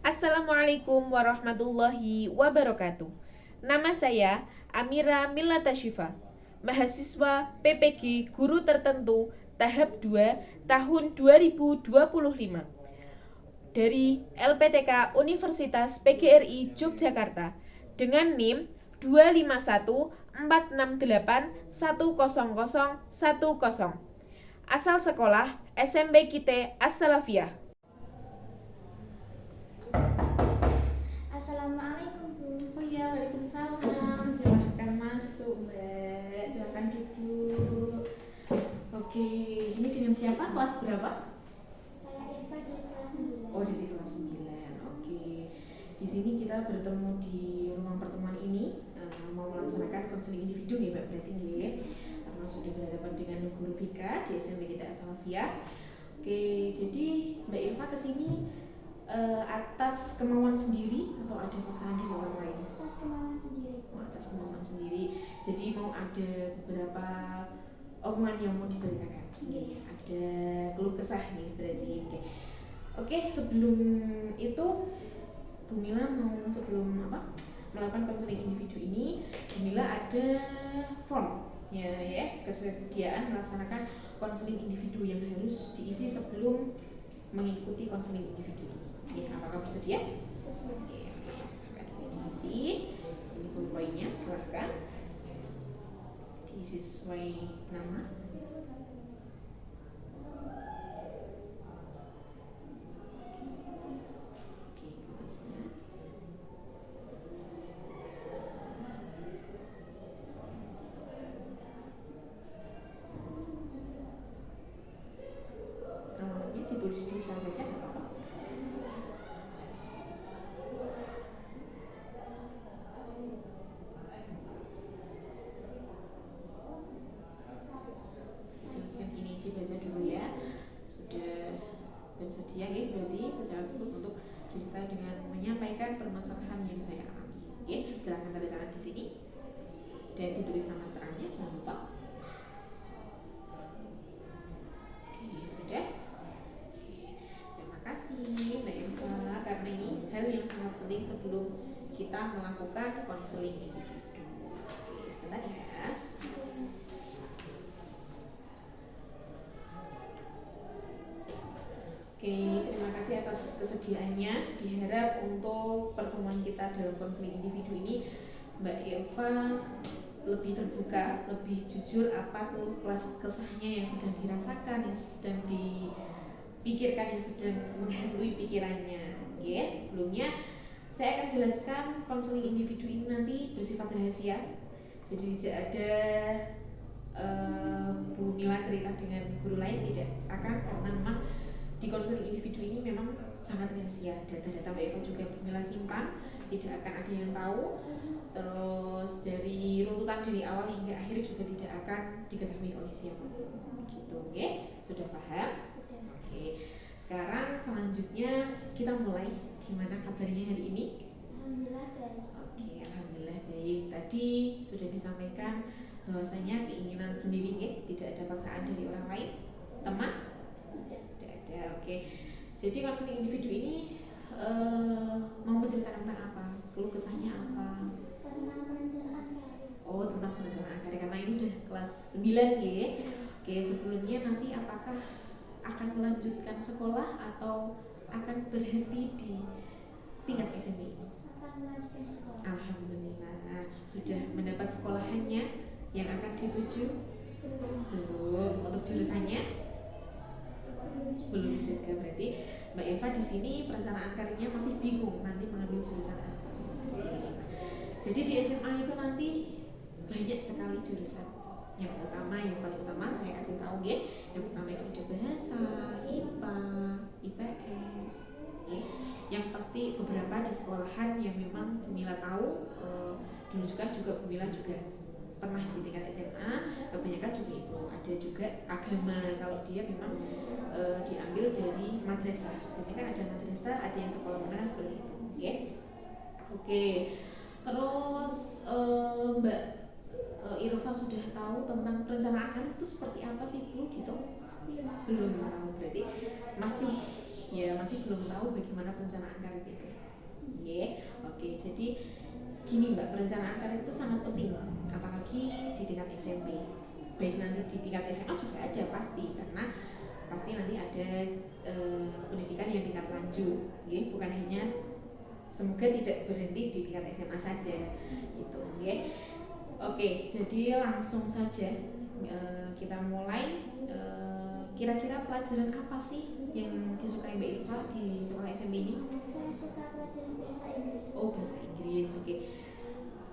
Assalamualaikum warahmatullahi wabarakatuh. Nama saya Amira Milata Syifa, mahasiswa PPG Guru Tertentu tahap 2 tahun 2025 dari LPTK Universitas PGRI Yogyakarta dengan NIM 25146810010. Asal sekolah SMP Kite As-Salafiyah. Assalamualaikum Bu. Oh iya, waalaikumsalam. Silahkan masuk, Mbak. Silahkan duduk. Oke, ini dengan siapa? Kelas berapa? Saya Eva di kelas 9. Oh, dari kelas 9. Oke. Di sini kita bertemu di ruang pertemuan ini mau melaksanakan konseling individu nih, Mbak, berarti nggih. Karena sudah berhadapan dengan guru BK di SMP kita As-Salafiyah. Oke, jadi Mbak Eva kesini atas kemauan sendiri atau ada paksaan dari orang lain? Atas kemauan sendiri. Oh, atas kemauan sendiri. Jadi mau ada beberapa omongan yang mau diceritakan. Nih, ada keluh kesah nih berarti. Oke, sebelum itu Bu Mila mau sebelum melakukan konseling individu ini, Bu Mila ada form ya kesediaan melaksanakan konseling individu yang harus diisi sebelum mengikuti konseling individu ini. Ya, apakah bersedia? Oke, silahkan ini diisi. Ini poin-poinnya, silahkan diisi sesuai nama. Oke, kelasnya. Namanya ditulis di sana saja, nggak apa-apa. Silahkan ini dibaca dulu ya. Sudah bersedia ya berarti secara tersebut untuk disertai dengan menyampaikan permasalahan yang saya alami. Ya, silakan tanda tangan di sini dan ditulis nama terangnya, jangan lupa. Oke, sudah. Terima kasih Mbak Eva, karena ini hal yang sangat penting sebelum kita melakukan konseling individu. Oke, sebentar ya. Oke, terima kasih atas kesediaannya. Diharap untuk pertemuan kita dalam konseling individu ini Mbak Eva lebih terbuka, lebih jujur apa keluh kesahnya yang sedang dirasakan, yang sedang dipikirkan, yang sedang menghantui pikirannya. Sebelumnya saya akan jelaskan konseling individu ini nanti bersifat rahasia. Jadi tidak ada Bu Mila cerita dengan guru lain, tidak akan, karena memang di konseling individu ini memang sangat rahasia. Data-data Mbak Eva juga Bu Mila simpan, tidak akan ada yang tahu. Terus dari runtutan dari awal hingga akhir juga tidak akan diketahui oleh siapapun. Gitu, oke? Sudah paham? Sudah. Oke. Sekarang selanjutnya kita mulai. Gimana kabarnya hari ini? Alhamdulillah baik. Oke, alhamdulillah baik. Tadi sudah disampaikan bahwasanya keinginan sendiri ya, tidak ada paksaan dari orang lain. Teman? Tidak ada. Oke. Jadi konseling individu ini mau menceritakan tentang apa? Keluh kesahnya apa? Tentang perencanaan karir. Oh, tentang perencanaan karir, karena ini udah kelas 9 ya. Oke, sebelumnya nanti apakah akan melanjutkan sekolah atau akan berhenti di tingkat SMP ini? Akan melanjutkan sekolah. Alhamdulillah. Sudah mendapat sekolahannya yang akan dituju? Belum. Untuk jurusannya? Belum juga. Berarti Mbak Eva di sini perencanaan karirnya masih bingung nanti mengambil jurusan apa. Jadi di SMA itu nanti banyak sekali jurusan. Yang paling utama saya kasih tahu ya. Yang pertama itu ada bahasa, IPA, IPS, ya. Yang pasti beberapa di sekolahan yang memang Bu Mila tahu, dulu juga Bu Mila juga pernah di tingkat SMA, kebanyakan juga itu. Ada juga agama, kalau dia memang diambil dari madrasah. Biasanya kan ada madrasah, ada yang sekolah menengah seperti itu, ya. Oke. Terus Mbak Irfa sudah tahu tentang perencanaan karir itu seperti apa sih Bu gitu? Belum tahu, berarti masih ya masih belum tahu bagaimana perencanaan karir itu. Oke, jadi gini Mbak, perencanaan karir itu sangat penting, apalagi di tingkat SMP. Baik nanti di tingkat SMA juga ada pasti, karena pasti nanti ada pendidikan yang tingkat lanjut, bukan hanya, semoga tidak berhenti di tingkat SMA saja, gitu. Oke, jadi langsung saja kita mulai. Kira-kira pelajaran apa sih yang disukai Mbak Irfa di sekolah SMP ini? Saya suka pelajaran bahasa Inggris. Oh, bahasa Inggris, oke.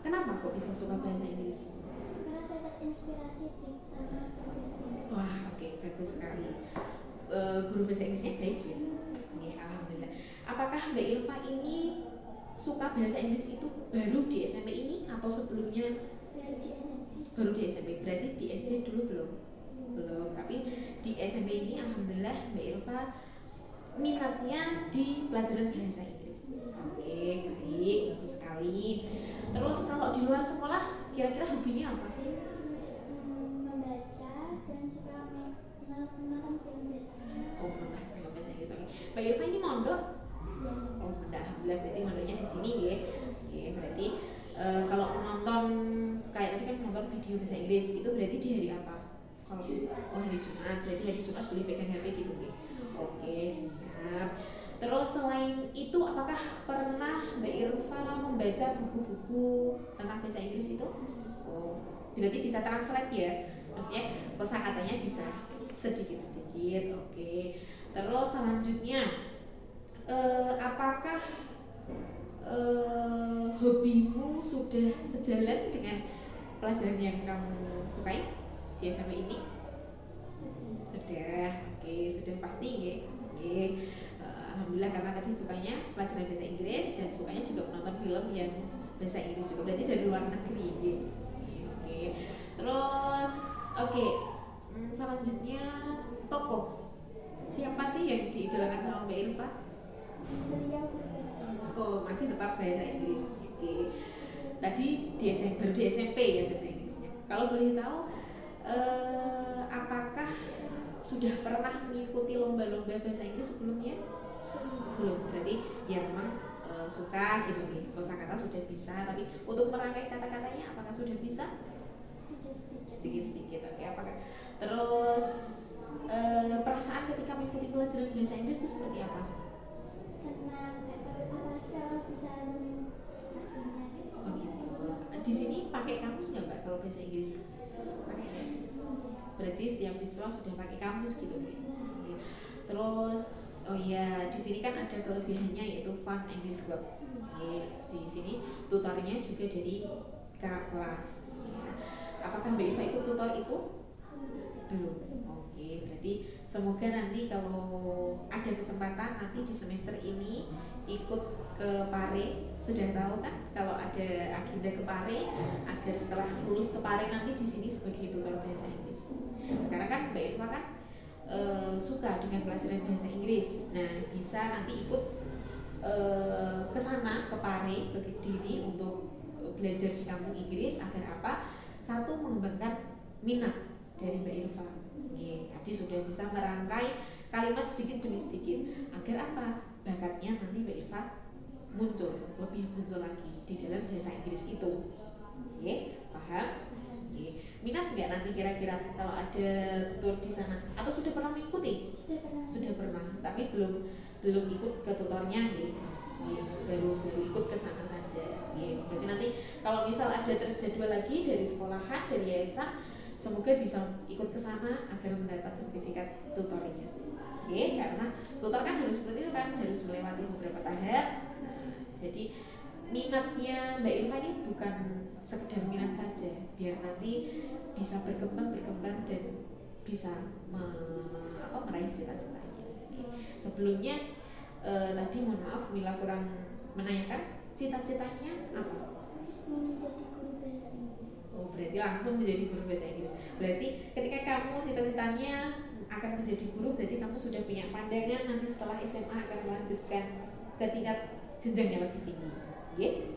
Kenapa kok bisa suka bahasa Inggris? Karena saya terinspirasi sama bahasa Inggris. Wah, oke, bagus sekali. Guru bahasa Inggrisnya baik ya? Alhamdulillah. Apakah Mbak Irfa ini suka bahasa Inggris itu baru di SMP ini atau sebelumnya? Baru di SMP. Baru di SMP, berarti di SD dulu belum? Belum, tapi di SMP ini alhamdulillah Mbak Irfa minatnya di pelajaran bahasa Inggris. Oke, baik, bagus sekali. Terus kalau di luar sekolah, kira-kira hobinya apa sih? Membaca dan suka menonton film bahasa Inggris. Oh, menonton film bahasa Inggris. Oke, Mbak Irfa ini mondok? Oh, udah, alhamdulillah, berarti mondoknya di sini ya. Berarti kalau menonton kayak tadi kan menonton video bahasa Inggris itu berarti di hari apa? Kalau hari Jumat, berarti hari Jumat boleh pegang HP gitu ya. Oke, siap. Terus selain itu, apakah pernah Mbak Irfa membaca buku-buku tentang bahasa Inggris itu? Oh, berarti bisa translate ya? Maksudnya kosakatanya bisa sedikit-sedikit. Oke. Terus selanjutnya, apakah hobimu sudah sejalan dengan pelajaran yang kamu sukai di SMP ini? Sudah, oke, sudah pasti ya. Alhamdulillah, karena tadi sukanya pelajaran bahasa Inggris dan sukanya juga menonton film yang bahasa Inggris juga, berarti dari luar negeri ya. Oke. Terus selanjutnya tokoh. Siapa sih yang diidolakan sama Mbak Irfa? Beliau berbahasa Inggris. Oh, masih tetap bahasa Inggris. Oke. Tadi baru di SMP ya bahasa Inggrisnya. Kalau boleh tahu, apakah sudah pernah mengikuti lomba-lomba bahasa Inggris sebelumnya? Belum. Berarti ya memang suka gitu nih. Kosakata sudah bisa, tapi untuk merangkai kata-katanya apakah sudah bisa? Sedikit-sedikit. Oke, apakah terus perasaan ketika mengikuti pelajaran bahasa Inggris itu seperti apa? Senang, apalagi kalau bisa nemuin artinya gitu. Oh gitu. Di sini pakai kamus nggak Mbak kalau bahasa Inggris? Pakai ya? Berarti setiap siswa sudah pakai kamus gitu ya. Terus oh iya, di sini kan ada kelebihannya yaitu Fun English Club. Di sini tutornya juga dari kakak kelas. Apakah Mbak Irfa ikut tutor itu? Belum. Oke, berarti semoga nanti kalau ada kesempatan nanti di semester ini ikut ke Pare. Sudah tahu kan kalau ada agenda ke Pare, agar setelah lulus ke Pare nanti di sini sebagai tutor bahasa Inggris. Sekarang kan Mbak Irfa kan suka dengan pelajaran bahasa Inggris. Nah, bisa nanti ikut ke sana, ke Pare, ke Kediri untuk belajar di kampung Inggris agar apa? Satu, mengembangkan minat dari Mbak Irfa. Tadi sudah bisa merangkai kalimat sedikit demi sedikit agar apa? Bakatnya nanti Mbak Irfa lebih muncul lagi di dalam bahasa Inggris itu. Paham? Minat nggak nanti kira-kira kalau ada tur di sana? Atau sudah pernah mengikuti? Sudah pernah, tapi belum ikut ke tutornya baru ikut ke sana saja. Jadi nanti kalau misal ada terjadwal lagi dari sekolahan, dari yayasan, semoga bisa ikut ke sana agar mendapat sertifikat tutornya. Karena tutor kan harus seperti itu kan, harus melewati beberapa tahap. Jadi minatnya Mbak Irfa ini bukan sekedar minat saja, biar nanti bisa berkembang dan bisa meraih cita-citanya. Sebelumnya tadi mohon maaf Mila kurang menanyakan cita-citanya apa? Menjadi guru bahasa Inggris. Oh, berarti langsung menjadi guru bahasa Inggris. Berarti ketika kamu cita-citanya akan menjadi guru, berarti kamu sudah punya pandangan nanti setelah SMA akan melanjutkan ke tingkat jenjang yang lebih tinggi.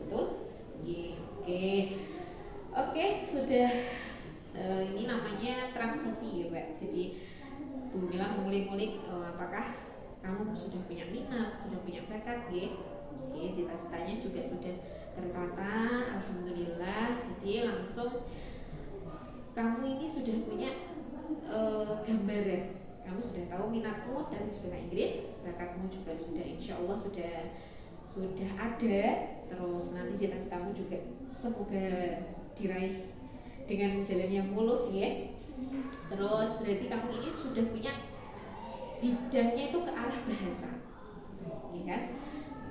Betul? Oke, sudah. Ini namanya transisi ya Mbak. Jadi Bu Mila mengulik-ulik apakah kamu sudah punya minat, sudah punya bakat ya. Oke, cita-citanya juga sudah tertata, alhamdulillah. Jadi langsung kamu ini sudah punya gambaran. Kamu sudah tahu minatmu dari bahasa Inggris, bakatmu juga sudah insya Allah sudah ada. Terus nanti cita-citamu juga semoga diraih dengan jalan yang mulus ya. Terus berarti kamu ini sudah punya bidangnya itu ke arah bahasa, ya kan?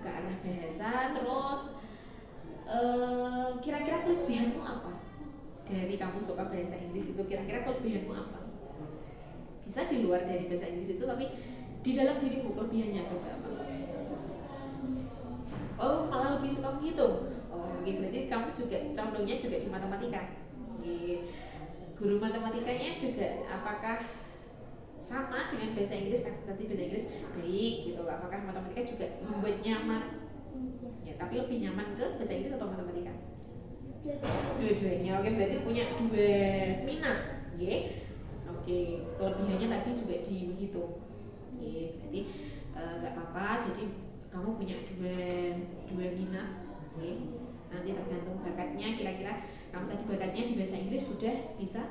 Ke arah bahasa. Terus kira-kira kelebihanmu apa? Dari kamu suka bahasa Inggris itu kira-kira kelebihanmu apa? Bisa di luar dari bahasa Inggris itu, tapi di dalam dirimu kelebihannya coba apa? Oh, malah lebih suka menghitung. Oh, berarti kamu juga condongnya juga di matematika. Guru matematikanya juga apakah sama dengan bahasa Inggris? Nanti bahasa Inggris baik gitu loh. Apakah matematika juga membuat nyaman? Ya, tapi lebih nyaman ke bahasa Inggris atau matematika? Dua-duanya. Oke, berarti punya dua minat. Oke, kelebihannya tadi juga dihitung. Berarti nggak apa-apa. Jadi kamu punya dua minat. Nanti tergantung bakatnya. Kira-kira kamu tadi bakatnya di bahasa Inggris sudah bisa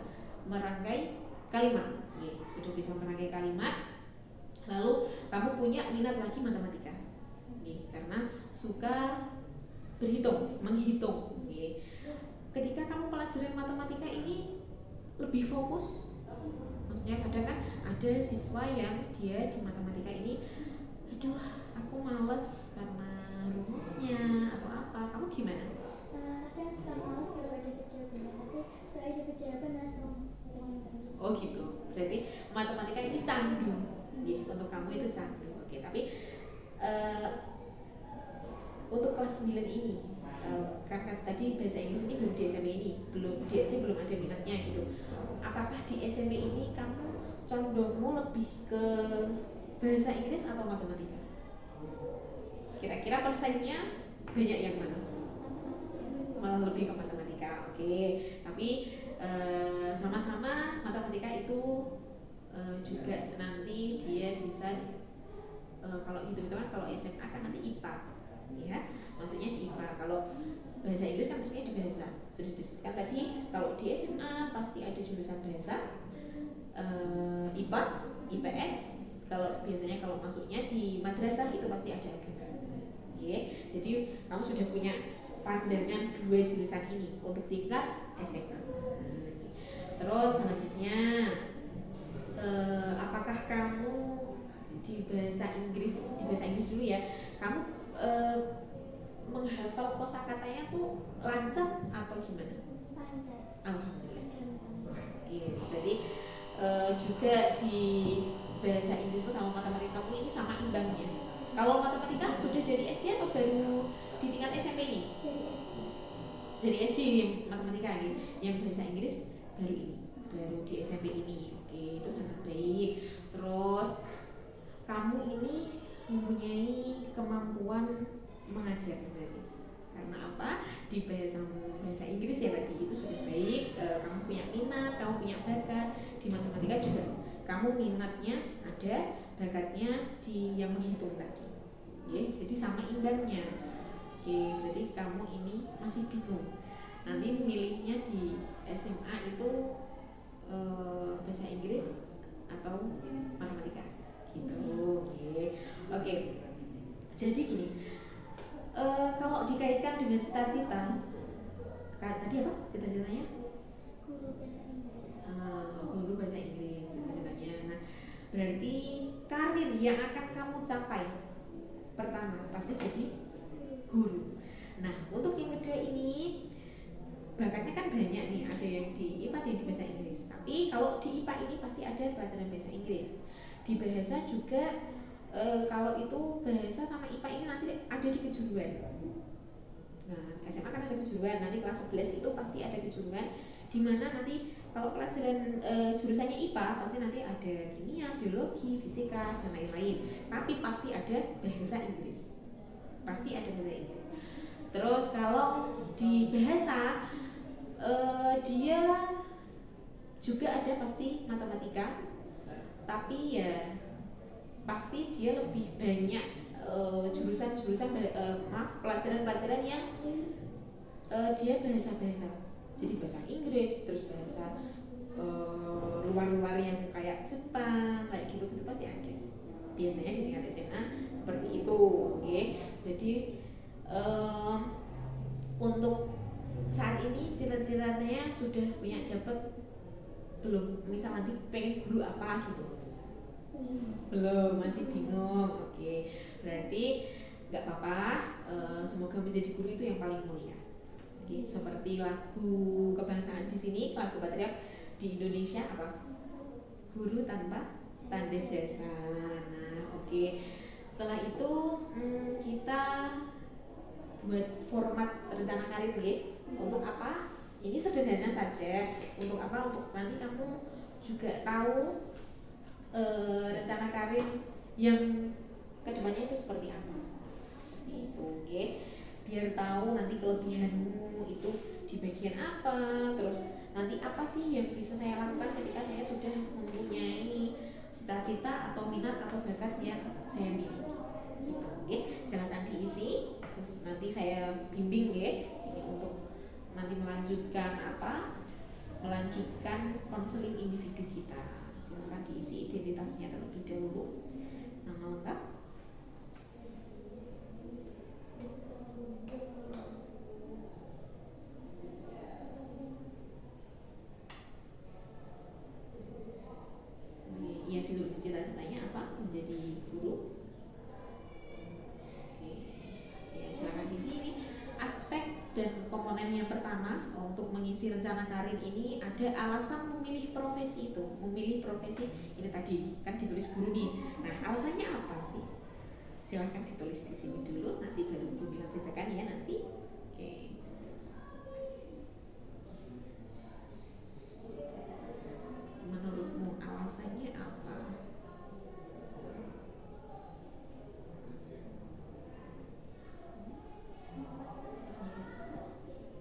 merangkai kalimat. Sudah bisa merangkai kalimat. Lalu kamu punya minat lagi matematika. Karena suka berhitung, menghitung. Ketika kamu pelajaran matematika ini lebih fokus. Maksudnya kadang kan ada siswa yang dia di matematika ini, aduh aku males karena rumusnya atau apa. Kamu gimana? Kadang suka males kalau ada jawaban, tapi setelah ada jawaban langsung pengen terus. Oh gitu. Berarti matematika ini candu. Untuk kamu itu candu. Oke, tapi untuk kelas 9 ini karena tadi bahasa Inggris ini belum di SMP ini, belum di SD belum ada minatnya gitu. Apakah di SMP ini kamu condongmu lebih ke bahasa Inggris atau matematika? Kira-kira persennya banyak yang mana? Malah lebih ke matematika. Oke, tapi sama-sama matematika itu juga nanti dia bisa kalau hitung-hitungan kalau SMA kan nanti IPA ya, maksudnya di IPA. Kalau bahasa Inggris kan maksudnya di bahasa. Sudah disebutkan tadi kalau di SMA pasti ada jurusan bahasa, IPA, IPS. Kalau biasanya kalau masuknya di madrasah itu pasti ada agama. Jadi kamu sudah punya pandangan dua jurusan ini untuk tingkat SMA. Terus selanjutnya apakah kamu di bahasa Inggris dulu ya, kamu menghafal kosakatanya tuh lancar atau gimana? Lancar. Alhamdulillah. Oke, jadi juga di bahasa Inggris sama matematika kamu ini sama imbangnya. Kalau matematika sudah dari SD atau baru di tingkat SMP ini? Dari SD matematika ini. Yang bahasa Inggris baru di SMP ini. Oke, itu sangat baik. Terus kamu ini mempunyai kemampuan mengajar berarti. Karena apa? Di bahasa Inggris ya tadi itu sudah baik. Kamu punya minat, kamu punya bakat. Di matematika juga kamu minatnya ada, bakatnya di yang menghitung tadi. Jadi sama imbangnya. Berarti kamu ini masih bingung. Nanti milihnya di SMA itu bahasa Inggris atau matematika gitu. Oke. Jadi gini, kalau dikaitkan dengan cita-cita, tadi apa cita-citanya? Guru bahasa Inggris cita-citanya. Nah, berarti karir yang akan kamu capai pertama pasti jadi guru. Nah, untuk yang kedua ini bakatnya kan banyak nih, ada yang di IPA, ada yang di bahasa Inggris. Tapi kalau di IPA ini pasti ada pelajaran bahasa Inggris. Di bahasa juga kalau itu bahasa sama IPA ini nanti ada di kejuruan. Nah, SMA kan ada kejuruan, nanti kelas 11 itu pasti ada kejuruan, di mana nanti kalau pelajaran jurusannya IPA pasti nanti ada kimia, biologi, fisika dan lain-lain. Tapi pasti ada bahasa Inggris. Pasti ada bahasa Inggris. Terus kalau di bahasa dia juga ada pasti matematika, tapi ya pasti dia lebih banyak pelajaran-pelajaran yang dia bahasa-bahasa, jadi bahasa Inggris, terus bahasa luar-luar yang kayak Jepang, kayak gitu-gitu pasti ada. Biasanya di tingkat SMA seperti itu, oke. Jadi untuk saat ini cita-citanya sudah punya dapat belum? Misal nanti pengen guru apa gitu? Belum, masih bingung. Oke, berarti nggak apa-apa. Semoga menjadi guru itu yang paling mulia. Oke, seperti lagu kebangsaan di sini, lagu patriot di Indonesia apa? Guru tanpa tanda jasa. Nah, oke. Setelah itu kita buat format rencana karir ya. Untuk apa? Ini sederhana saja. Untuk apa? Untuk nanti kamu juga tahu rencana karir yang kedepannya itu seperti apa. Seperti itu, oke. Biar tahu nanti kelebihanmu itu di bagian apa, terus nanti apa sih yang bisa saya lakukan ketika saya sudah mempunyai cita-cita atau minat atau bakat yang saya miliki. Gitu, oke. Silakan diisi. Nanti saya bimbing ya. Ini untuk nanti melanjutkan konseling individu kita. Silakan diisi identitasnya terlebih dahulu. Nama lengkap. Iya, ditulis cita-citanya apa? Menjadi guru. Oke. Ya, silakan di sini. Aspek dan komponen yang pertama untuk mengisi rencana karir ini ada alasan memilih profesi itu. Memilih profesi ini tadi kan ditulis guru nih. Nah, alasannya apa sih? Silakan ditulis di sini dulu, nanti baru Bu Mila bacakan ya nanti. Oke. Menurutmu alasannya apa?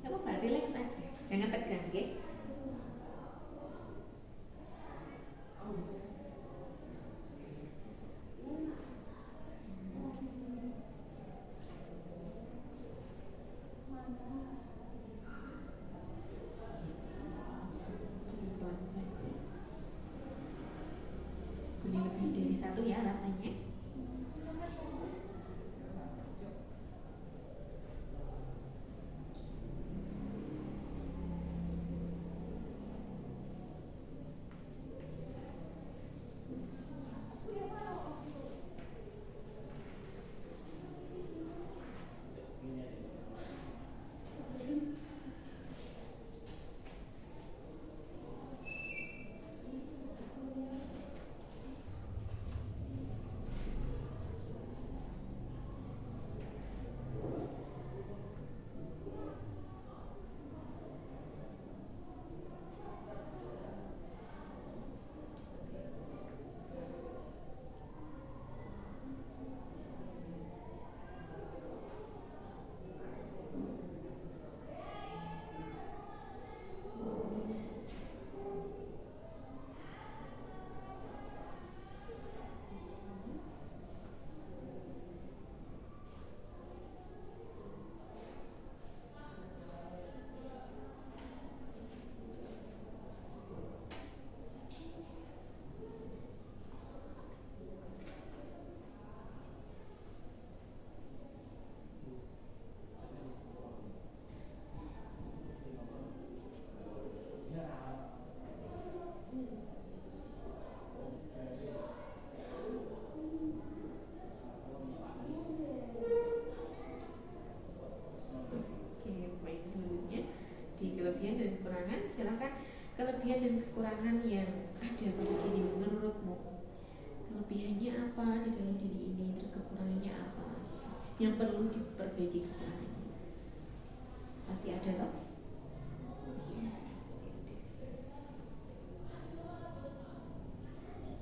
Gak apa-apa, relax aja, jangan tegang ya. Pelan saja. Boleh lebih dari satu ya rasanya. Kelebihan dan kekurangan, silakan. Kelebihan dan kekurangan yang ada pada dirimu menurutmu, kelebihannya apa di dalam diri ini, terus kekurangannya apa yang perlu diperbaiki kekurangannya, pasti ada toh? Iya, pasti ada.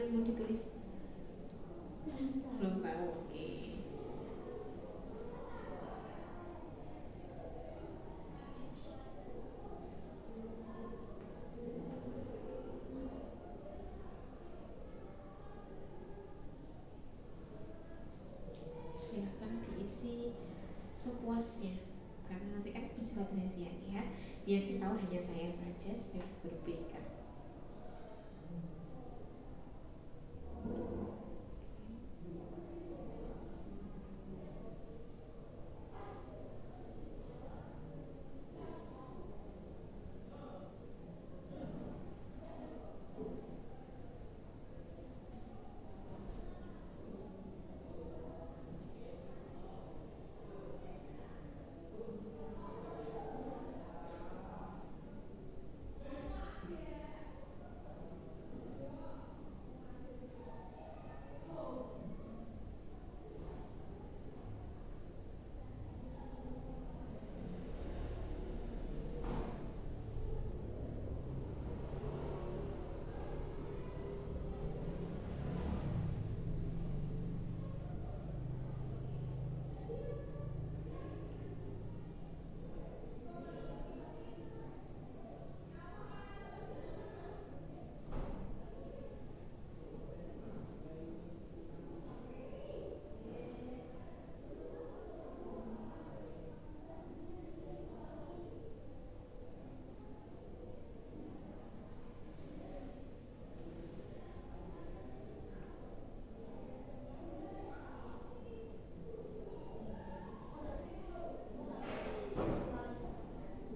yang mau ditulis? Belum tahu. Oke. Silahkan diisi sepuasnya, karena nanti kan bersifat rahasia ya. Yang tahu hanya saya saja sebagai guru BK.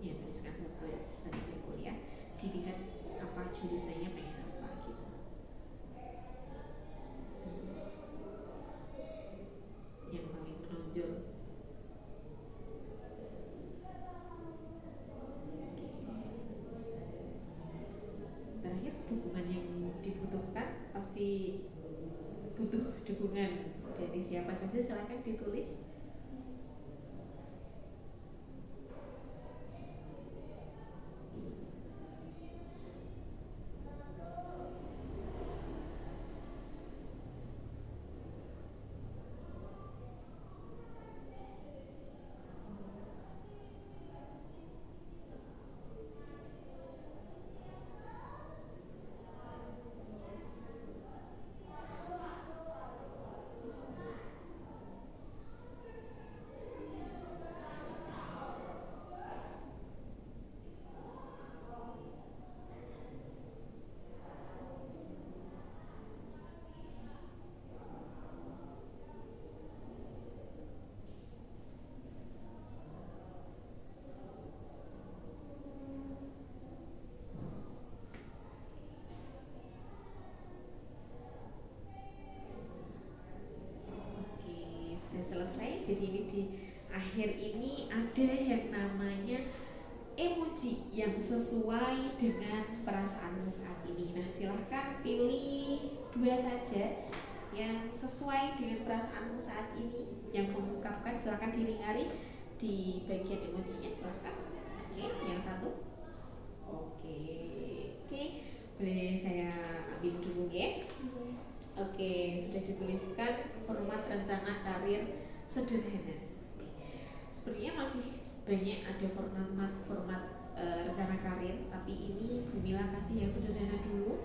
Ya, tuliskan satu ya, studi kuliah, dilihat apa jurusannya, pengen apa gitu. Yang paling menonjol. Terakhir, dukungan yang dibutuhkan pasti butuh dukungan dari siapa saja, silakan ditulis. Sudah selesai. Jadi ini di akhir ini ada yang namanya emoji yang sesuai dengan perasaanmu saat ini. Nah, silahkan pilih 2 saja yang sesuai dengan perasaanmu saat ini, yang mengungkapkan. Silahkan dilingkari di bagian emojinya, silahkan. Oke, yang satu. Oke, boleh saya ambil dulu ya. Oke, sudah dituliskan format rencana karir sederhana. Sepertinya masih banyak ada format rencana karir, tapi ini Bu Mila kasih yang sederhana dulu.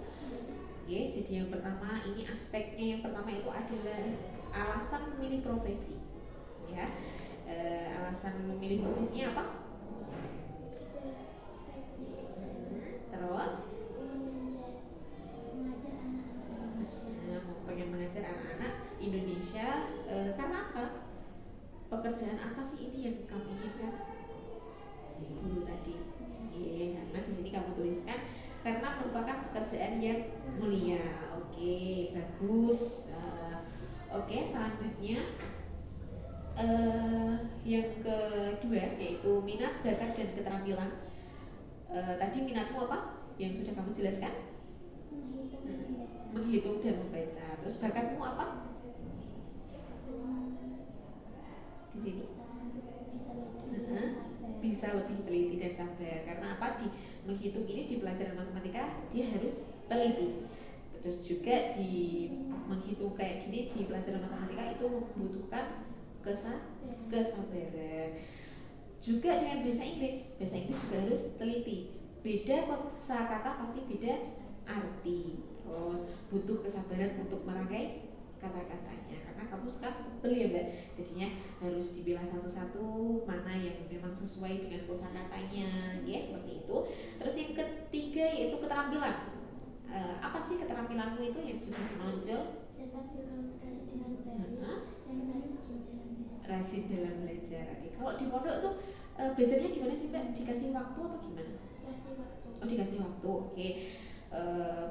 Oke, jadi yang pertama ini aspeknya, yang pertama itu adalah alasan memilih profesi. Ya, alasan memilih profesinya apa? Terus? Pengen mengajar anak-anak Indonesia. Karena apa? Pekerjaan apa sih ini yang kamu inginkan? Guru tadi. Karena di sini kamu tuliskan karena merupakan pekerjaan yang mulia. Oke, bagus. Oke, selanjutnya yang kedua yaitu minat, bakat, dan keterampilan. Tadi minatmu apa? Yang sudah kamu jelaskan? Menghitung dan membaca. Terus bakatmu apa? Di sini bisa lebih teliti dan sabar. Karena apa? Di menghitung ini di pelajaran matematika dia harus teliti. Terus juga di menghitung kayak gini di pelajaran matematika itu membutuhkan kesabaran. Juga dengan bahasa Inggris juga harus teliti. Beda kosakata pasti beda arti. Terus butuh kesabaran untuk merangkai kata-katanya karena kamu sekarang tebel ya Mbak, jadinya harus dipilah satu-satu mana yang memang sesuai dengan kosakatanya, ya seperti itu. Terus yang ketiga yaitu keterampilan. Apa sih keterampilanmu itu yang sudah menonjol? Dapat berkomunikasi dengan baik dan rajin dalam belajar. Oke. Kalau di pondok tuh belajarnya gimana sih Mbak? Dikasih waktu atau gimana? Dikasih waktu. Oh dikasih waktu, oke.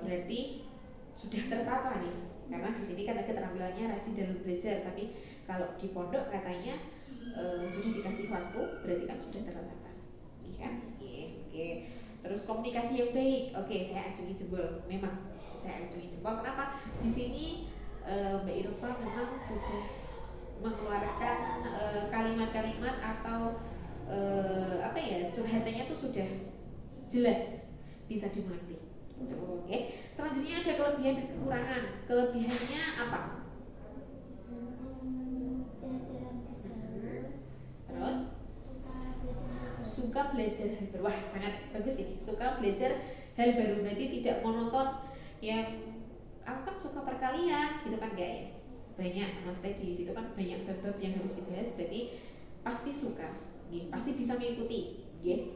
Berarti sudah tertata nih, karena di sini kan keterampilannya rajin dalam belajar, tapi kalau di pondok katanya sudah dikasih waktu, berarti kan sudah tertata, iya kan? Oke. Terus komunikasi yang baik, oke saya acungi jempol, memang saya acungi jempol. Kenapa? Di sini Mbak Irfa memang sudah mengeluarkan kalimat-kalimat atau apa ya, curhatannya tuh sudah jelas, bisa dimengerti. Oke. Selanjutnya ada kelebihan dan kekurangan. Kelebihannya apa? Terus suka belajar hal baru. Wah, sangat bagus ini. Suka belajar hal baru berarti tidak monoton. Yang aku kan suka perkalian, gitu kan enggak ya? Banyak, maksudnya di situ kan banyak bab-bab yang harus dibahas, berarti pasti suka, pasti bisa mengikuti.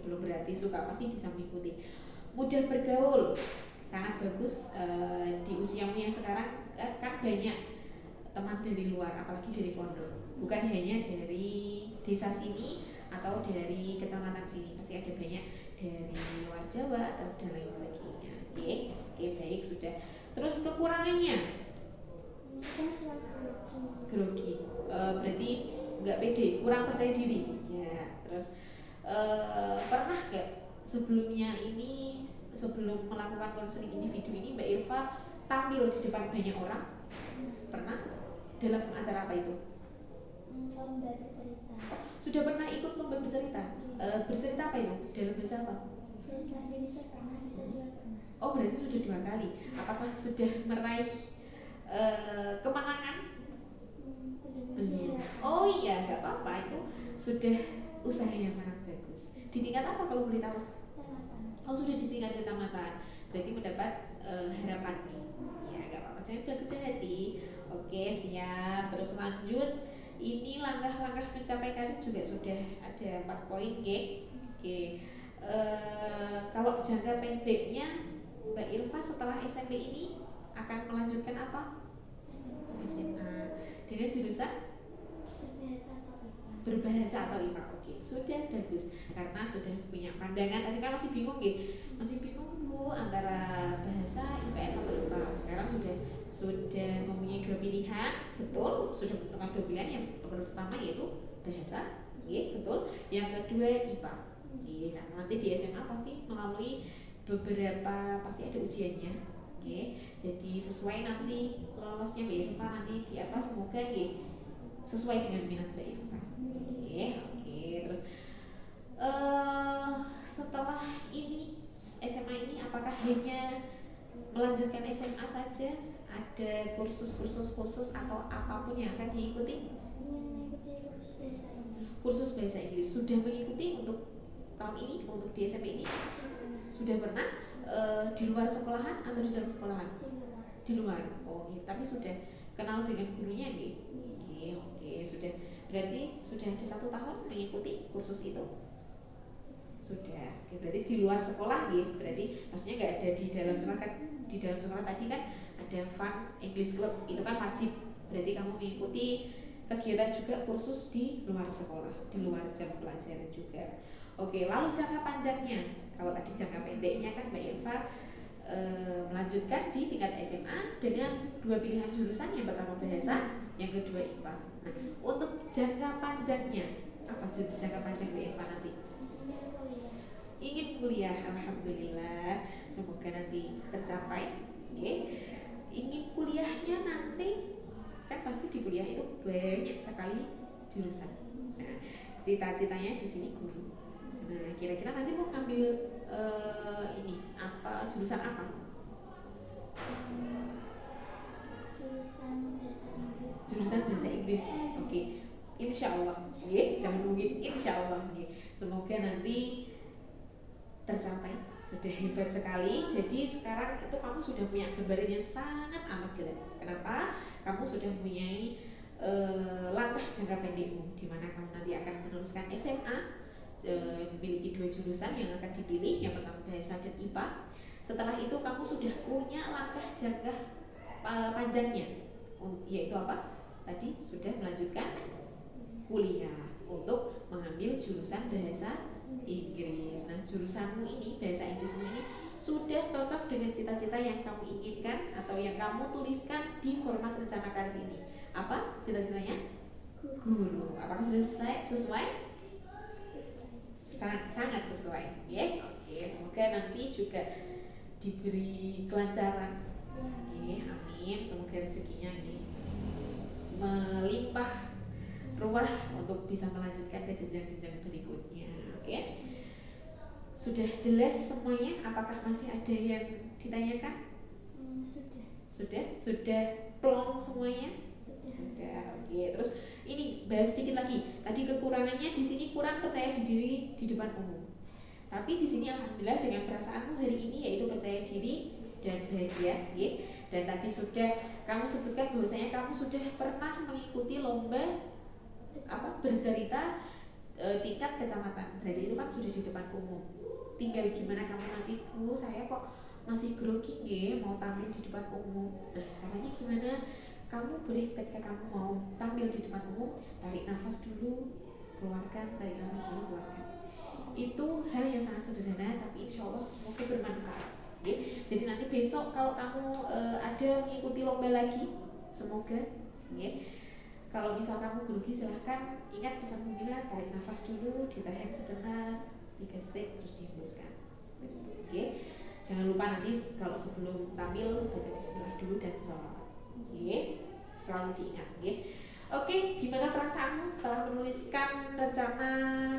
Belum berarti suka, pasti bisa mengikuti. Mudah bergaul, sangat bagus. Di usiamu yang sekarang kan banyak teman dari luar, apalagi dari pondok, bukan hanya dari desa sini atau dari kecamatan sini, pasti ada banyak dari luar Jawa atau dan lain sebagainya. Oke, baik sudah. Terus kekurangannya? Grogi, berarti nggak pede, kurang percaya diri. Ya, terus pernah nggak sebelumnya ini, sebelum melakukan konseling individu ini Mbak Irfa tampil di depan banyak orang? Pernah? Dalam acara apa itu? Lomba bercerita. Sudah pernah ikut lomba bercerita? Bercerita apa itu? Dalam bahasa apa? Bahasa Indonesia pernah, bisa juga pernah. Oh berarti sudah 2 kali. Apakah sudah meraih kemenangan? Belum. Oh iya, nggak apa-apa, itu sudah usaha yang sangat bagus. Di tingkat apa kalau boleh tahu? Kecamatan. Oh sudah di tingkat kecamatan, berarti mendapat harapan nih. Ya nggak apa-apa, jangan bilang kecil hati. Oke siap. Terus lanjut, ini langkah-langkah mencapai karir juga sudah ada 4 poin, Oke. Kalau jangka pendeknya Mbak Irfa setelah SMP ini akan melanjutkan apa? SMA. Dengan jurusan berbahasa atau IPA. Oke, sudah bagus karena sudah punya pandangan. Tadi kan masih bingung masih bingung Bu antara bahasa, IPS atau IPA. Sekarang sudah mempunyai 2 pilihan, betul, sudah menentukan 2 pilihan. Yang pertama yaitu bahasa, betul. Yang kedua IPA. Karena nanti di SMA pasti melalui beberapa, pasti ada ujiannya. Jadi sesuai nanti lolosnya Mbak Irfa nanti di apa, semoga sesuai dengan minat Mbak Irfa. Terus setelah ini SMA ini apakah hanya melanjutkan SMA saja? Ada kursus-kursus khusus atau apapun yang akan diikuti? Mengikuti kursus bahasa Inggris. Kursus bahasa Inggris sudah mengikuti untuk tahun ini, untuk di SMP ini? Sudah pernah di luar sekolahan atau di dalam sekolahan? Di luar. Oh, tapi sudah kenal dengan gurunya nih? Oke, sudah. Berarti sudah ada 1 tahun mengikuti kursus itu? Sudah. Oke, berarti di luar sekolah berarti maksudnya nggak ada di dalam sekolah kan? Di dalam sekolah tadi kan ada Fun English Club, itu kan wajib. Berarti kamu mengikuti kegiatan juga kursus di luar sekolah, di luar jam pelajaran juga. Oke, lalu jangka panjangnya. Kalau tadi jangka pendeknya kan Mbak Irfa melanjutkan di tingkat SMA dengan 2 pilihan jurusan, yang pertama bahasa, yang kedua IPA. Nah, untuk jangka panjangnya, apa jangka panjang Mbak Irfa nanti? Ingin kuliah, alhamdulillah, semoga nanti tercapai. Ingin kuliahnya nanti, kan pasti di kuliah itu banyak sekali jurusan. Nah, cita-citanya di sini guru. Nah, kira-kira nanti mau ngambil ini apa, jurusan apa? jurusan bahasa Inggris. Oke. Insya Allah, jangan mungkin, insya Allah. Semoga nanti tercapai. Sudah hebat sekali. Jadi sekarang itu kamu sudah punya gambaran yang sangat amat jelas. Kenapa? Kamu sudah mempunyai langkah jangka pendekmu, di mana kamu nanti akan meneruskan SMA, memiliki 2 jurusan yang akan dipilih. Yang pertama bahasa dan IPA. Setelah itu kamu sudah punya langkah jangka panjangnya, yaitu apa? Tadi sudah melanjutkan kuliah untuk mengambil jurusan bahasa Inggris. Nah, jurusanmu ini, bahasa Inggrismu ini sudah cocok dengan cita-cita yang kamu inginkan atau yang kamu tuliskan di format rencana karir ini. Apa cita-citanya? Guru. Apakah sudah sesuai? Sangat sesuai. Oke, semoga nanti juga diberi kelancaran. Amin. Semoga rezekinya ini melimpah ruah untuk bisa melanjutkan ke jenjang-jenjang berikutnya. Oke. Sudah jelas semuanya? Apakah masih ada yang ditanyakan? Sudah plong semuanya? Sudah. Oke. Terus ini bahas sedikit lagi. Tadi kekurangannya di sini kurang percaya diri di depan umum. Tapi di sini alhamdulillah dengan perasaanmu hari ini yaitu percaya diri dan bahagia. Dan tadi sudah kamu sebutkan bahwasanya kamu sudah pernah mengikuti lomba bercerita tingkat kecamatan. Berarti itu kan sudah di depan umum. Tinggal gimana kamu nanti, saya kok masih grogi mau tampil di depan umum. Nah, caranya gimana? Kamu boleh ketika kamu mau tampil di depan umum, tarik nafas dulu, keluarkan, tarik nafas dulu, keluarkan. Itu hal yang sangat sederhana, tapi insya Allah semoga bermanfaat. Jadi nanti besok kalau kamu ada mengikuti lomba lagi, semoga kalau misal kamu grogi silahkan ingat pesan Mila, tarik nafas dulu, ditahan sebentar 3 detik terus dihembuskan. Jangan lupa nanti kalau sebelum tampil baca bismillah dulu dan sholawat. Selalu diingat. Oke, gimana perasaanmu setelah menuliskan rencana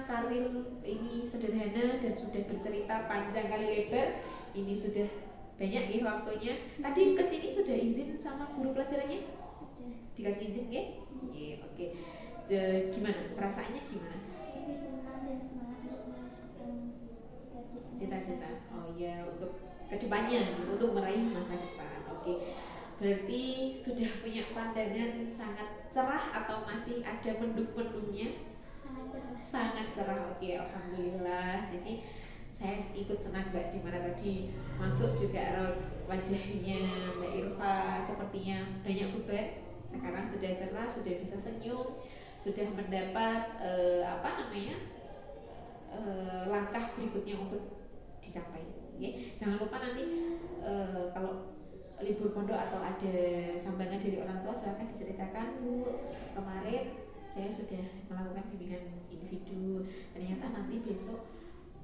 karir ini sederhana dan sudah bercerita panjang kali lebar? Ini sudah banyak waktunya. Tadi kesini sudah izin sama guru pelajarannya? Sudah. Dikasih izin Oke. Gimana? Perasaannya gimana? Lebih tenang dan semangat untuk melanjutkan cita-cita. Untuk kedepannya, untuk meraih masa depan. Oke. Berarti sudah punya pandangan sangat cerah atau masih ada mendung-mendungnya? Sangat cerah. Oke, alhamdulillah. Jadi saya ikut senang Mbak, dimana tadi masuk juga wajahnya Mbak Irfa sepertinya banyak beban. Sekarang sudah cerah, sudah bisa senyum, sudah mendapat langkah berikutnya untuk dicapai. Jangan lupa nanti kalau libur pondok atau ada sambangan dari orang tua silahkan diceritakan, Bu, kemarin saya sudah melakukan bimbingan individu, ternyata nanti besok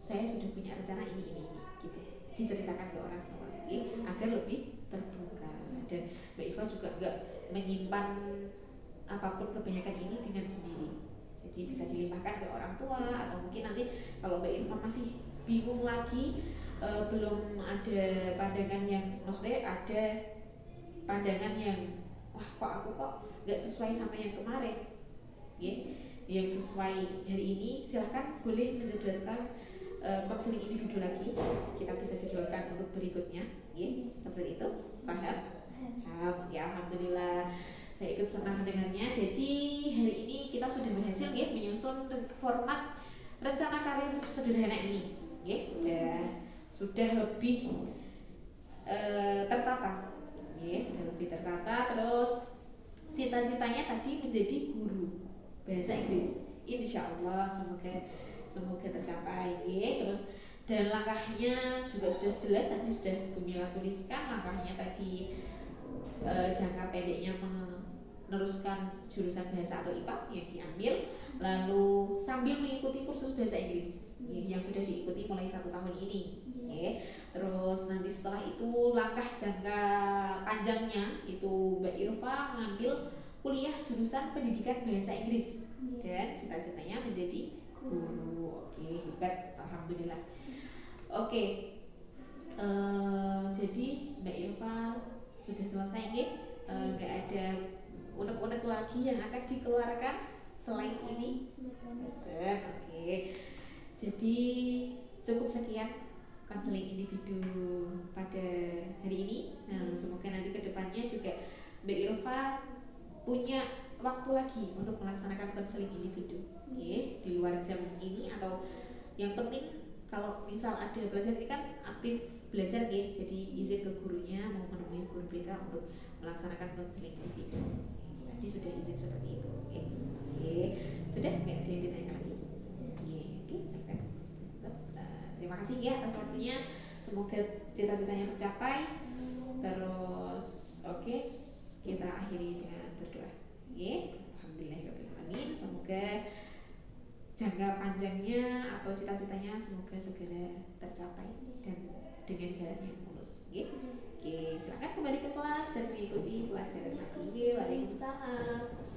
saya sudah punya rencana ini gitu. Diceritakan ke orang tua agar lebih terbuka. Dan Mbak Iva juga nggak menyimpan apapun kebanyakan ini dengan sendiri, jadi bisa dilimpahkan ke orang tua. Atau mungkin nanti kalau Mbak Iva masih bingung lagi, belum ada pandangan yang, maksudnya ada pandangan yang aku nggak sesuai sama yang kemarin, yang sesuai hari ini, silahkan boleh menjadwalkan konseling individu lagi, kita bisa jadwalkan untuk berikutnya, seperti itu. Paham? Alhamdulillah, saya ikut senang mendengarnya. Jadi hari ini kita sudah berhasil menyusun format rencana karir sederhana ini, sudah lebih tertata, sudah lebih tertata. Terus cita-citanya tadi menjadi guru bahasa Inggris. Insya Allah semoga tercapai. Terus dan langkahnya juga sudah jelas, tadi sudah Bumila tuliskan langkahnya tadi. Jangka pendeknya meneruskan jurusan bahasa atau IPA yang diambil, lalu sambil mengikuti kursus bahasa Inggris yang sudah diikuti mulai 1 tahun ini. Terus nanti setelah itu langkah jangka panjangnya itu Mbak Irfa mengambil kuliah jurusan pendidikan bahasa Inggris dan cita-citanya menjadi guru. Hebat, alhamdulillah. Jadi Mbak Irfa sudah selesai nggih. Nggak ada unek-unek lagi yang akan dikeluarkan selain ini. Oke. Jadi cukup sekian konseling individu pada hari ini. Nah, semoga nanti kedepannya juga Mbak Ilva punya waktu lagi untuk melaksanakan konseling individu, di luar jam ini. Atau yang penting kalau misal ada belajar ini kan aktif belajar jadi izin ke gurunya mau menemui guru BK untuk melaksanakan konseling individu. Tadi sudah izin seperti itu, sudah nggak ada yang ditanya lagi? Sampai. Terima kasih ya atas waktunya. Semoga cita-citanya tercapai. Terus kita akhiri dengan berdoa. Alhamdulillahirobbilalamin. Semoga jangka panjangnya atau cita-citanya semoga segera tercapai dan dengan jalan yang mulus. Silakan kembali ke kelas dan mengikuti pelajaran lagi. Waalaikumsalam.